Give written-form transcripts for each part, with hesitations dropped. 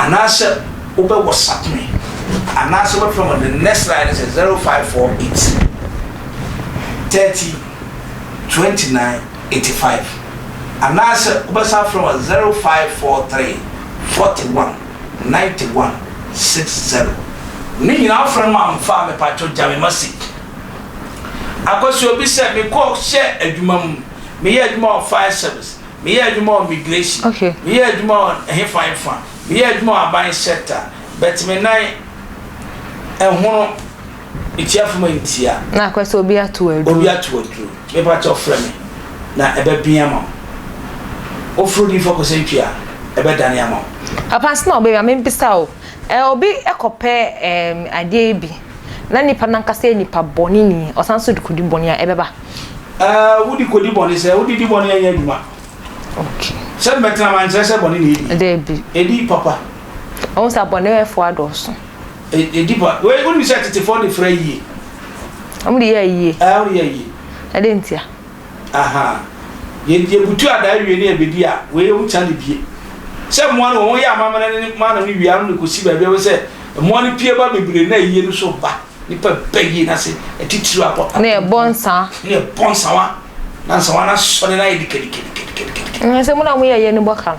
anasa ube WhatsApp me anasa ube from the next line is 0548 30 29 85 anasa ube from 0543 41 91 60 ni nyina friend ma mfa me pacho jame message akosi obi se me ko share adwuma mu me ye adwuma of fire service me ye adwuma of migration me ye adwuma of hefa me ye adwuma of ban sector but me nan ehunu itiafuma ntia na akosi obi atu adru me pacho friend me na ebe bia ma ofrodi focus ntwa ebe dane ama apas na obi me mpisa o obi ekope ade bi na nipa nankase nipa boni ni osanso de kodi boni a ebeba wudi kodi boni se wudi di boni anya duma okay se metra man se boni ni de bi edi papa on sa boni we fo adoso edi pa we wudi se 34 de fra yi amri ya yi amri ya yi ade ntia aha ye butu ada wi ni ebedi a we wu chane bie se mo no won ya mama ni mana ni wi anu ko si ba be se mo ni pie ba bebre na yi no so ba ni pa peyi na se etitiru apo na e bonsa wa na so na so na edikedi se mo na mo ye ni boka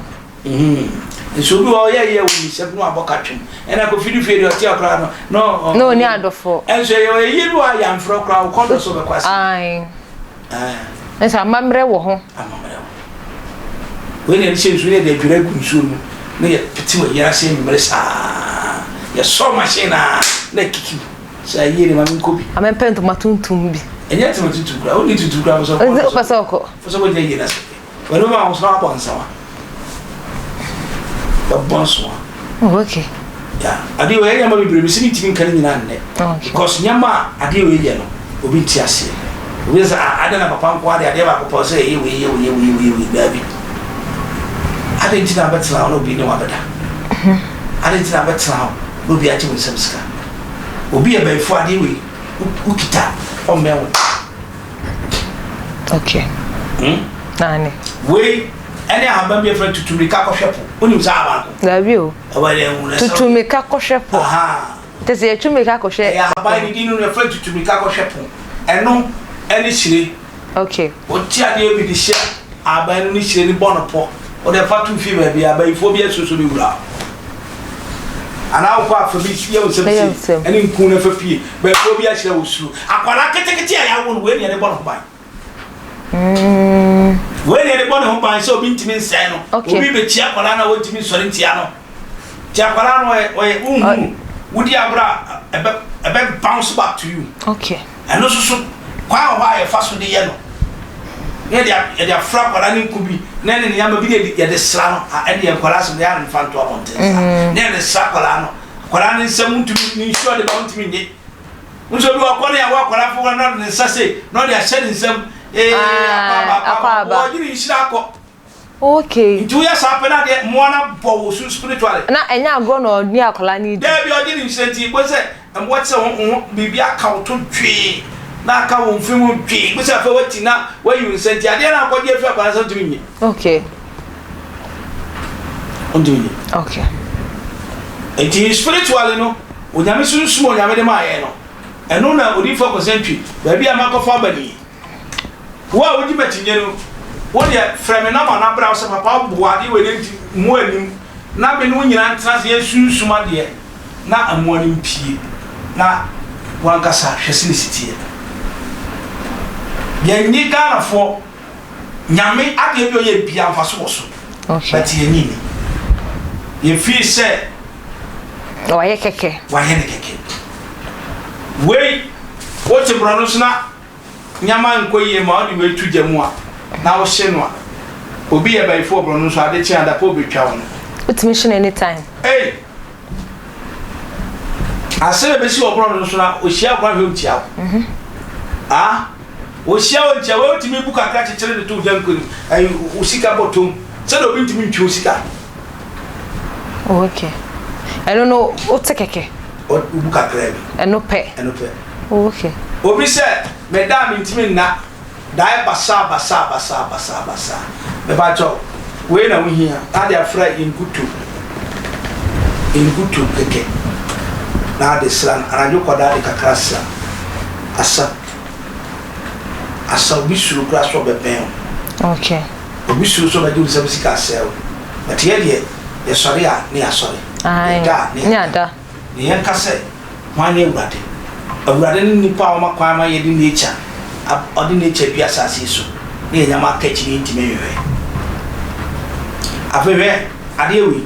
so bi o ye wo ni se no aboka twem ena ko fidu feri o ti akra no ni adofo enso ye yi no aya mfro kra ko do so be kwase ai esa mamre wo ho when you say you de dwira gu nsuo mu na ye peti wa yara se mmere saa ye so machine na kiki sa yiri ma nkobi amempe ntomatuntum bi enye ntomatuntum kra o ni tutu kra so ko so ko je yina se wanu ma o so abonsa wa babonso okay ya ade we ya ma bibire mi sini timi kan nyina nne because nyama ade we ye no obi ti ase obi sa ade na papa nko ade ba ko pose ye we baby Attention betla no bi ne wabeda Attention betla no bi achi nsɛmsika obi e baifo ade we ukita o mewo okay nani we ene ahamba bi efra tutumika kɔhwepo onim sa aba ko da bi o awale hu tutumika kɔhwepo aha tese tutumika kɔhwe ya aba ni dinu efra tutumika kɔhwepo eno ene hire okay o ti ade bi di hye aba ni hire ni bonopo o de fatu fi ba bia ba ifo bia soso bi wura ana ko afa bi fie o semse eni nku na fa fie ba ifo bia hira wo suru akwara ketekete ya wo no we ne de bono ban we ne de bono ban so bi ntimi nsai no obi be tia akwara na wo ntimi sori ntia no tia akwara no o wudi abra ebe bounce back to you okay eno so kwa wa ya fa so de ye no ne dia fra kwara ni nkubi ne ne yama bi de de sra no a de kwara so de an fanto abonte ne ne sra kwara no kwara ni nsam ntumi ni sure de ba ntumi nye nso bi wakɔ ne ya kwara fo na ne sase no de ahye ne nsam akwa o giri nshira akɔ okay ntu ya sa pe na de mo na bo wo su spiritually na enya agro no ni akola ni de bi o giri nshira ti bo se mo tse ho bibia ka o to twe na ka won fimu twi bi se fa wati na wa yu nsenti ade na akɔde afi akwara so ntumi nye okay ntumi okay enti spiritually no onyame sunsun onyame de ma ye no eno na odi focus ntwi ba bi amakofa bani wa wodi betinye no wo de frame na ma na bra so papa bu ade we ne mu anim na be no nyina ntra se sunsun ade na amuani mpie na wankasa hwese sitie yenni Ghana for nyame ade bi o ye bia mfa so so okay but yenni ni ye fi se wa ye keke we what brano sna nyama nkoye ma odi we tuja mu a na wo hye no a obi ye bai fo brano so ade chi ada po betwa wo no ultimation anytime eh asere be si wo brano so na o hia kwa hwe ntia wo o hia wo ntia wo timi buka ka chechere de to jankoni ai o sika botom se do bi ntimi ntwi o sika okay I don't know what keke o buka krebe eno pe okay obi se madam ntimi na dai basa me ba cho we na wo hia ade afra in kutu engutu keke na de sran anadwo koda de kakra sra asa obi suru kra so beben okay obi suru so be di sika sel but ye sori a ne asori da ne yan kase wane awurade ni nipa o makwa ma ye di nature odi nature bi asase so ne nyama kachi ni ntime yewe afewe ade wi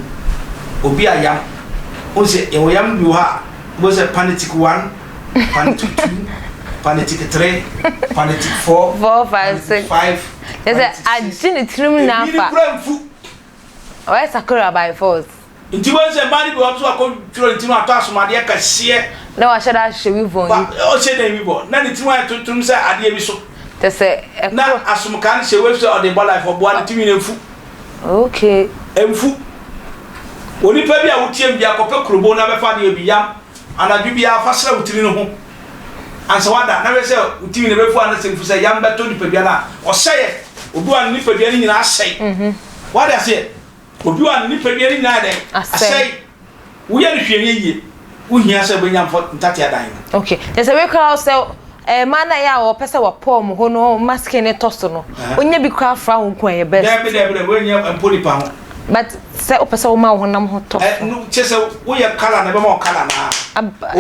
obi ayam o se e woyam bi ha bo se panitic 1 panitic 2 panitic 3 panitic 4 5 5 there's a agini trim na fa o e sakura by force nti won se mani bi o so akoturo ntino ato asomade ka hye na wa shada hyewi von o se na mi bo na ni timo atotum se ade bi so te se na asomka ni hyewe so ode bola for bo an timi na fu okay emfu oni pa bi a wotiem bi akopɛ krobo na bɛfa de bi yam anadwo bi afasra wutiri no ho ansa wada na bɛ sɛ wutimi ne bɛfu ana sɛ fu sɛ yam bɛtɔ ni pa bi na ɔsɛye obi an ni pa bi ni nyina asɛe wada sɛ obi an ni pa bi ni nyina dɛ asɛe wo yɛ no hwɛ yie wo hia sɛ bɛnya mfɔ ntate adan okay there's a way crowd sɛ mana ya o pese wa pom ho no mask ne toso no onye bi kwa fra ho ko ye best debe we nya empoli pa ho but se o pese o ma ho nam ho to no chese wo ye kala na be ma o kala na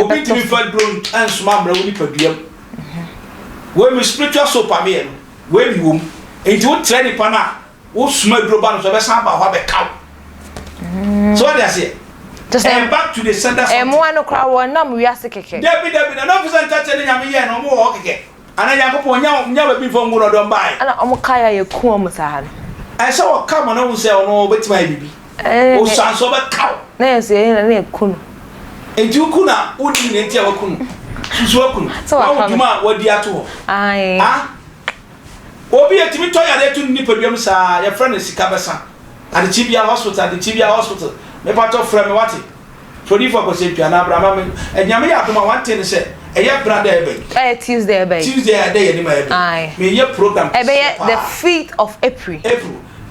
obi ti mi fa drone ansuma mra wo ni paduam we mi spiritual soap ame we bi wom enti wo tre ni pa na wo suma duro ba no so be san ba ho be kaw so what they say just back to the center mo anu kra wo nam wiase keke debi na no fusan tache ni nyame ye no mo wo keke ana yakopon nya ba bi fo nguro do mbai ana omo kaya ye ku omo sa no I saw a come on, say, oh, no, but my baby. Oh, sounds over cow. Yes, I couldn't. And you could not, wouldn't you tell a coon? So, what the atu? Aye. Ah, oh, be a Timmy Toy, I let you nipple your friend is Cabasa at the Tibia Hospital, the part of Framawati. 24% piano, Brahman, and Yamia, my one ten said, a year brother, Tuesday, a day, aye. May your program, the 5th of April.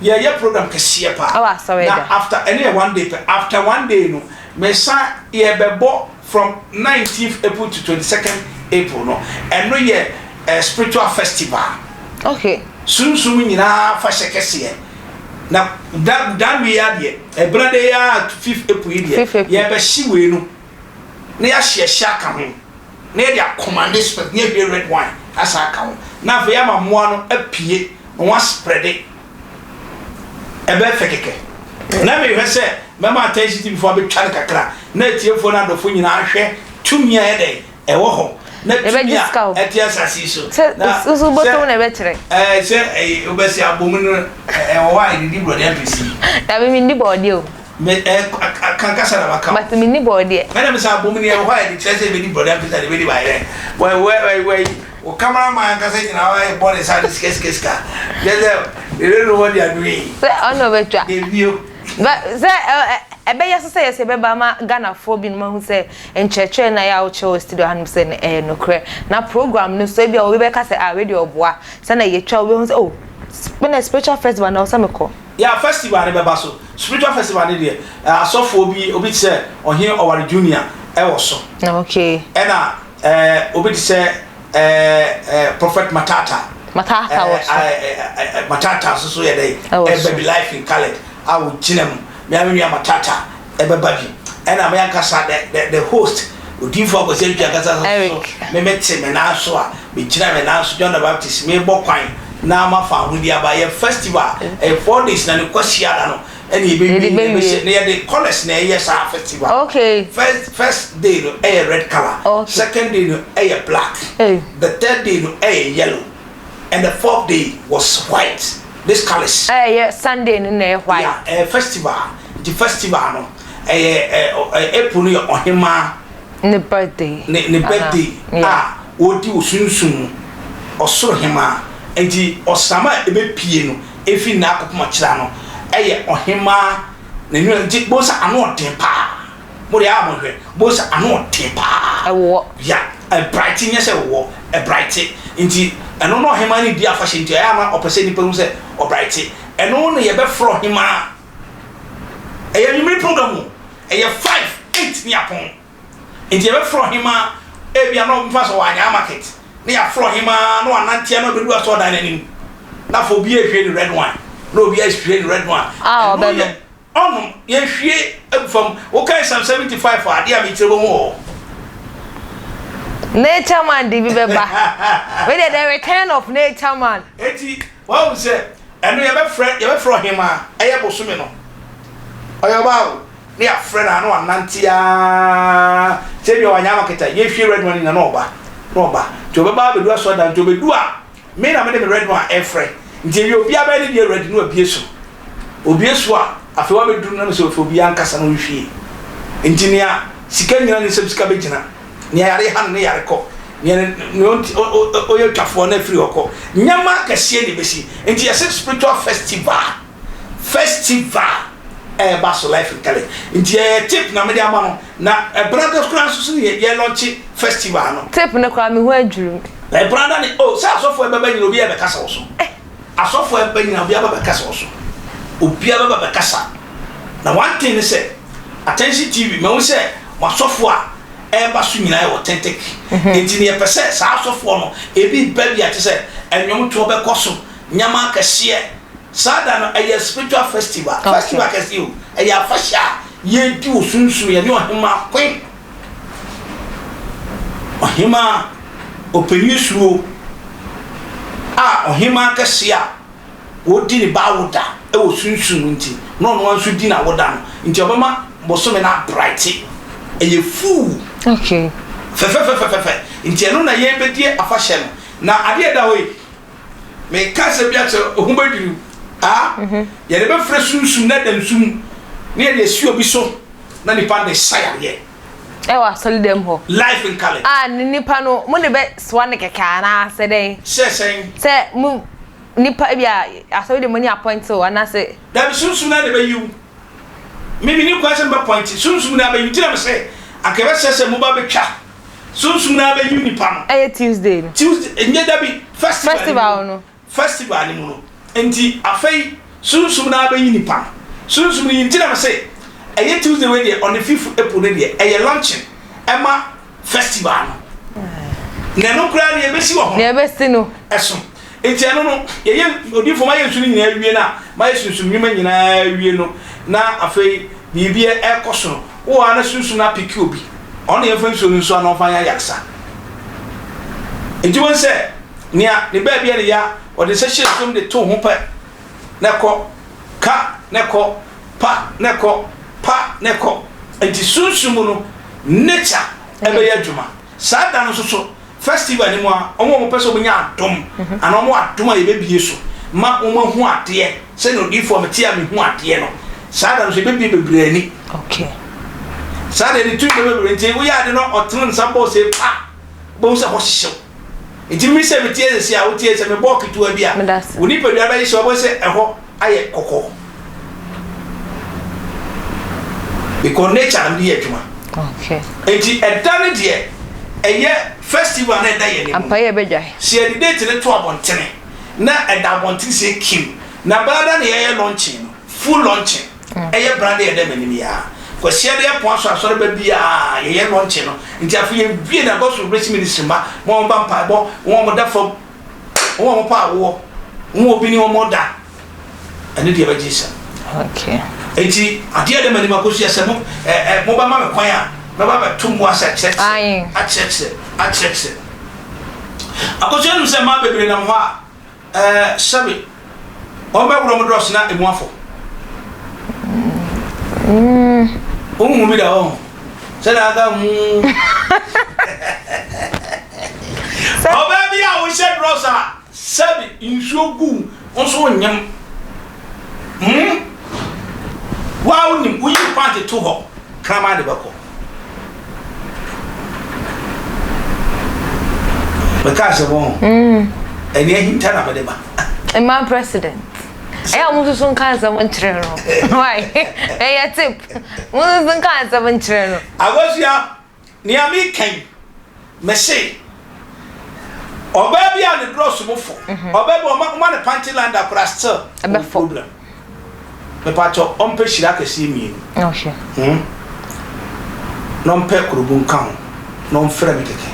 Yeah, your program can see a part. Oh, sorry. After any 1 day, after 1 day, no, may say, ye be bought from 19th April to 22nd April, no, and no year a spiritual festival. Okay. Soon, in our fashion. Now, that we are here, a brother, 5th April, yeah, but she will know. Near she a shaka home. Near their commanders, but near the red wine, as I count. Now, for Yama one a pie, one spread it. A bed fake. Now, you say, Mamma attention before be Chanaka, net your phone out of when you are share 2 year a day, a walk. Never at yes, I see so. So, but never check. I say, a Bessia woman, a wine, the body NPC. I mean, the body. I can't cast a account, but the mini body. Madam is a woman, a white, it says a mini body NPC, very by then. Where, or come on, my cousin, in our body side is Keska. Yes, they don't know what they are doing. I know better. You. But I bet you say, say, Bama Ghana for being one who say, and church and I out chose to do him saying, no credit. Now, program, no, so be a Rebecca say, I radio of what, send a child will say, oh, when a spiritual festival now, some call. Yeah, festival, Basso, spiritual festival, I saw for be Obit say, or here our junior, also. Okay. And Obit say, Prophet Matata. Matata, so yeah, they baby life in Khaled. I would chinem, Mammy Matata, Eba Baby, and I may cast the host would give for the Eric, Memet and Aswa, be China and As John the Baptist, May Bokwine, Nama found with by a festival, a 4 days and a Quasiano, and he be near the college near yes, our festival. Okay, first day, a red color, second day, a black, the third day, a yellow, and the 4th day was white. This colors. Yeah, Sunday in the white. Yeah, festival. The festival, no. April on him, the birthday. The birthday. Ah, what you soon or so him, and the or summer a bit piano, if you knock up much on him, the boss are not temper. Moriamo, boss are not temper. A war. Yeah, a brightness a war, a brighty. Indeed. And no him any dear fashion to Ama or Percent say or brighty, and only a bed from him. A program. ɛyɛ 5-8 ni apon nti ebe fro hima ebia no mfa so wanya market ne ya fro hima no anantia no bedu aso dan nanim na fo bi ehwe ni red wine no bi ehwe ni red wine ah obelo onum ye hwie from okay some 75 for ade am itire ho nature man di bi beba we the return of nature man eti wa say eno ye be fro hima eye bosome no oyo bawo ne ya friend ano anantia se bi wanya market ye hwie red wine na no oba to be ba bedu aso dan to bedu a me na me de red wine e friend nti bi obi aba ni ready no obi esu a afi wa bedu na so obi ankasa no hwie nti ne a sika nyina ne sika begina ne yare han ne yare ko ne o twafo na free oko nyama kase ne besi nti yes spiritual festival baso life in Cali nti tip na me de ama no na brothers class so ye launch festival no tip ne kwa me ho adwuru brother ne sa asofo baba nyina obi e be kasa wo so asofo baba nyina obi aba be kasa wo so obi aba be kasa na one thing is say attention TV me wo say wasofo a eba so nyina e authentic nti ne pese sa asofo no ebi ba bia te say enwom to be koso nyama kase sada no a spiritual festival kase o e ya fasha ye di osunsun ye ne ohima kwen ohima openisuo a ohima kase a wodi ni ba woda e osunsun nti no no anso di na woda no nti obama bosome na bright e ye fu okay fe nti eno na ye bedie afahye no na ade da hoyi me kase bia che ohumadiru ye ne be fre sunsun na dem sum ne ye si obi so na nipa de saya ye ewa solidem ho life in Cali nipa no mo ne be swane keka na se den se mu nipa bia aso de money appoint so na se da bi sunsun na de be yu me ni question be point sunsun na be yu tira me se akebe se mu ba be twa sunsun na be yu nipa no Tuesday enye da bi festival ni mu no enti afei sunsun na be yu nipa sunsun ni tira me se Tuesday we dey on the 5th April dey launching Emma festival no na no kra ni e be si wo ho na e be si no eso enti eno no ye odifo ma yesu ni nyina wie na ma yesu nyima nyina wie no na afei bibie ekoso wo ana sunsun na piki obi ona ye fanso nso ana ofanya yaksa enti won se nia ne ba bia ne ya o de se hyesom de to ho pa na ko ka na ko pa na ko pa na ko enti sunsun no nature ebe ya djuma sada no so festival ni mo a omo pese obunya adom ana omo adom a ye bebie so ma omo hu ade se no difo me tia me hu ade no sada no so bebie bebre ani okay sada ni tu bebre nti wo ya ade no otun sambo se pa bo se ho hyew nti mi se me tie se a wo tie se me bo kitu a bia wo ni pedua ba hyew bo se eho aye kokko because nature am di adwuma okay nti edane de eye festival na da ye ni ampaye bedwai se e date ne to abontene na eda abontene se kim na brada na ye launching full launching eye brada ye da manim ya ko se de pon so asore ba bia ye launching no nti afu ye bie na gospel blessing ministry ma mo ba mpa bo mo da fo mo pa wo mo obi ni mo da ene de ba jisa okay enti ade de manim akosu ase mo ba ma me kwan a na ba tumbu asa check a check akosu enu se ma bebre na mo a sabe o me wuro mo dross na emu afo o mu bi da o se na ga o ba bi a wo she dross a sabe insuo gu onso nyam wow ni wo yi party to ho krama de bako because won eni hinta na bade ba my president amu so kan sa won kire no why ya tip mu so kan sa won kire no agosia ni ami kan me say oba bia ne dross mo fo oba bi o ma ne panty land akra still problem me pacho on pe shira kesi mi okay non pe kurubun kan non frɛ me keke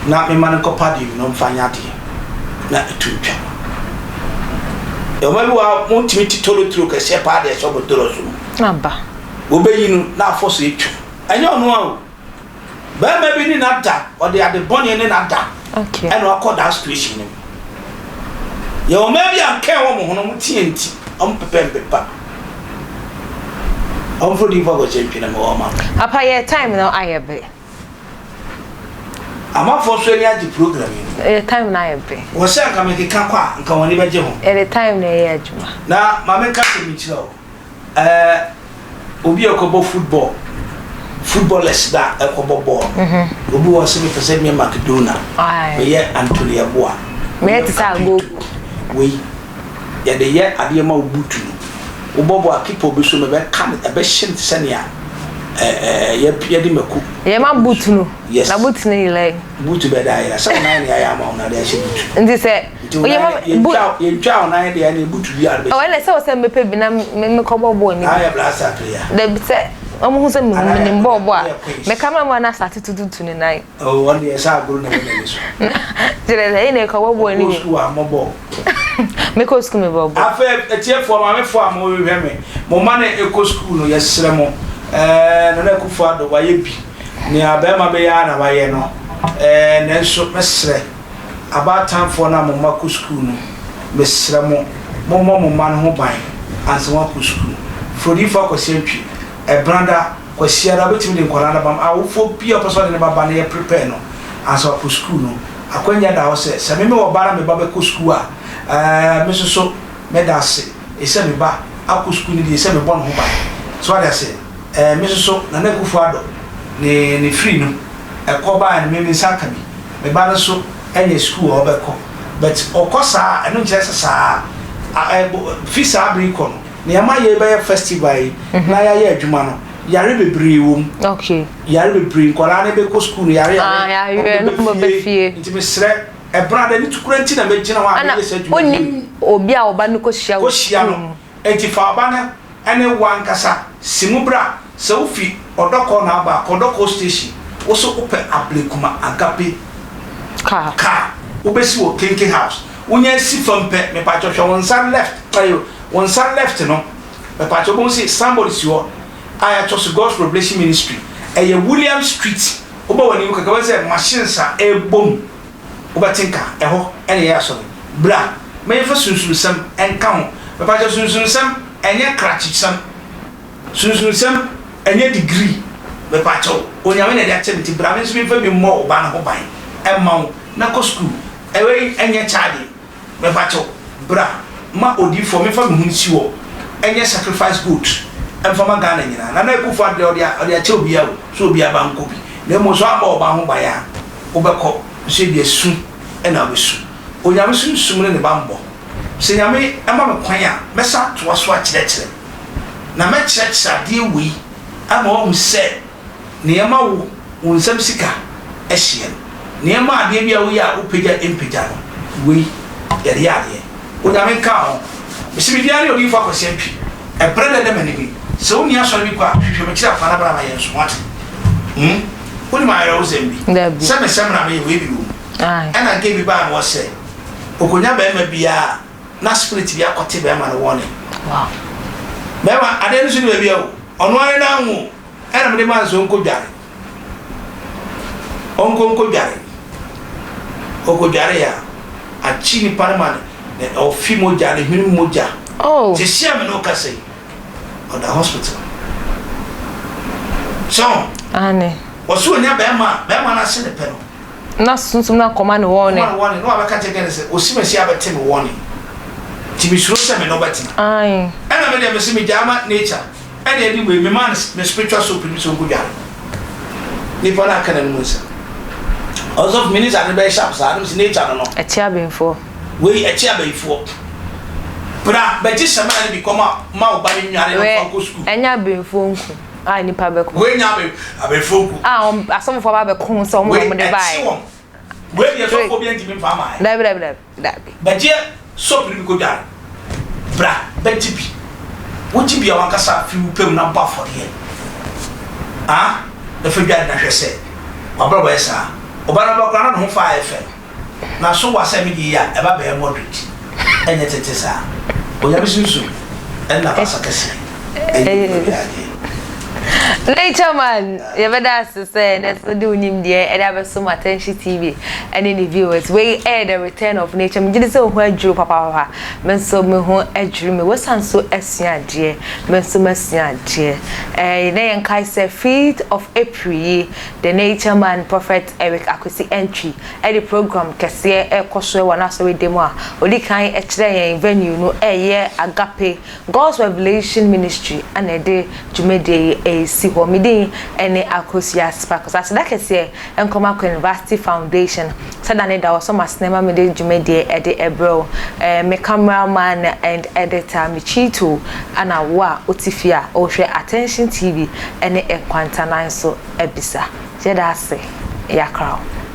na me man ko padi non fanya de na etutwa e ma biwa mo timi titolo tro ke se pa de so bodoro so aba wo be yinu na afoso etwu anya ono a ba ma bi ni na da o de ade boni ni na da okay and wa call that situation ni ye o ma bi an kan wo mo hono mo tienti om pepe pa om for the vogue champion mo ma apa ye time now ayebe ama for so any agi program ni time na ayebe wo se aka me ka kwa nka woni beje ho time na ye adwuma na ma me ka se mi chiro obi akobo footballers da akobo ball obi wo se me pese me Makedona me ye Antwi aboa me ti sa go we ye de ye ade ma obutu obobo akipo bi so me be kan e be shin senia ye di maku ye ma butu no yes. na butu ni le butu be da ya 7 9 ya ma una de she butu ndi se ye ma ye twa na de ya na butu bi arbe o ele se o se mepe bi na me ko bobo ni ah ya blasta player de se omo hu se me ni bobo a me kama ma na start tutu ni nai oh one day sa guru na me so jere le ni ko bobo ni school a mo bo me ko school me bobo afa etie fo ma me fo am wo hwe me mo ma na eco school no yesre mo na na ku fo ado wa ye bi ni abema be ya na wa ye no na nso mesre about time for na mo ma ku school no mesre mo ma no ho ban anse wa ku school fodi fo ko sentwi e branda ko siara betimi de nkora na bam awofo pia person de baba na ye prepare no anse wa ku school no akwanya da ho se me wo bara me baba ku school a me so me da se e se me ba aku school ni de se me bon ho ba so ada se me so na na kufu ado ni free no e ko ba ni me saka bi me ba no so enye school o be ko but okosa eno nche sa fisa abri ko no ne ama ye be festival na ya ye adwuma no yare bebre wo okay yare bebre ko la ne be ko school yare yare no mo be fie nti me sre e brada ni tukura nti na me gina wa na se adwuma oni obi a oba no ko hia no enti fa ba na ene wankasa simubra se ufi odoko na aba kodoko station wo so ope ablekuma agape ka obesi wo kinking house unya si fampe me pa chocho won san left ayo won san left no me pa chocho si somebody si wo aya chocho God's Revelation Ministry eye William Street oba wani ko ka say machines a ebom oba tinka eho ene ya so bra me fa sunsun sam enka ho me pa chocho sunsun sam enye krachi sam sunsun sam enye degree me pa chocho onyame na dia chemiti bra me so me fa bi mo oba na ho ban emma na ko school ewe enye charge me pa chocho bra ma odi for me fa me hunsi wo enye sacrifice good emfama Ghana nyina na na ekufu ade odi a che obi a so obi aba nko bi na mo so aba oba ho ba ya obekọ so bi esu na obesu onyame sunsum ne bambo se nyame ema me kwan a mesa to aso a kyerɛkyerɛ na me kyerɛkyerɛ ade wi ama wo se ne ema wo nsam sika ehye ne ema ade bia wo ya upegya empegya no wi yare yare onyame ka ho bisi bia ne odi fa kwase ntwi e brede de mane bi se woni aso bi kwa hwehwe me kyerɛ fa na bra ma yɛ so wate woni ma yɛ wo zembi se me sem na me we bi wo ana ke bi ba no se okonya ba ma bia na spirit bia kote ba ma no woni wow ba ade no so ni bia wo ono are na hu ana me de ma so nko dware onko dware oko dware ya a chini parman ne ofi moja ne hwini moja oh te sia me no kase on the hospital so ane oso onya ba ma na se ne pe no na sunsun na koma ne woni no abaka te gene se osimasi abete me woni ti mi suro se me no beti ai ana me de me se me jama nature ana edi we me man me spiritual soul produce on gudwa ni pa na kana no se also minutes and be sharp sa no se nature no e tia benfo we e tia benfo bra be ti sama na bi koma ma oba ni nware no fa ko school enya benfo nku ai ni pa be ko we nya abenfo nku asomfo ba be ko so mo de bai we ye so ko bi ntimi mfa ma da be je so pri ko dare bra be ti bi wo ti bi awankasa fi upem na ba for here na fa dwa na hwɛ sɛ wabra boy sa oba na bakra na ho fa FM na so wasɛm di ya e ba be moderate enye tete sa onya bisunsu en na pasa kese Nature man, you better say that's what do him there. And have some Attention TV and any viewers. We air the return of nature. Me just so where drew papa. Men so me who a dream. Me was so esia dear. Men so mesia dear. Then kai say 5th of April. The nature man Porphet Eric Akwesi Antwi. The program kese ekoswe wana so we demo. Odi kan ekire venue no eye Agape God's Revelation Ministry and a day Jumede AC Homidin any Akosia Sparkles. As that can say, and Comako University Foundation. Suddenly, there was some cinema made Jumede Eddie Ebro, me cameraman and editor Michito, and a wa Utifia, or Attention TV, and a Quantanine so Ebisa. Jedase, Yakrow.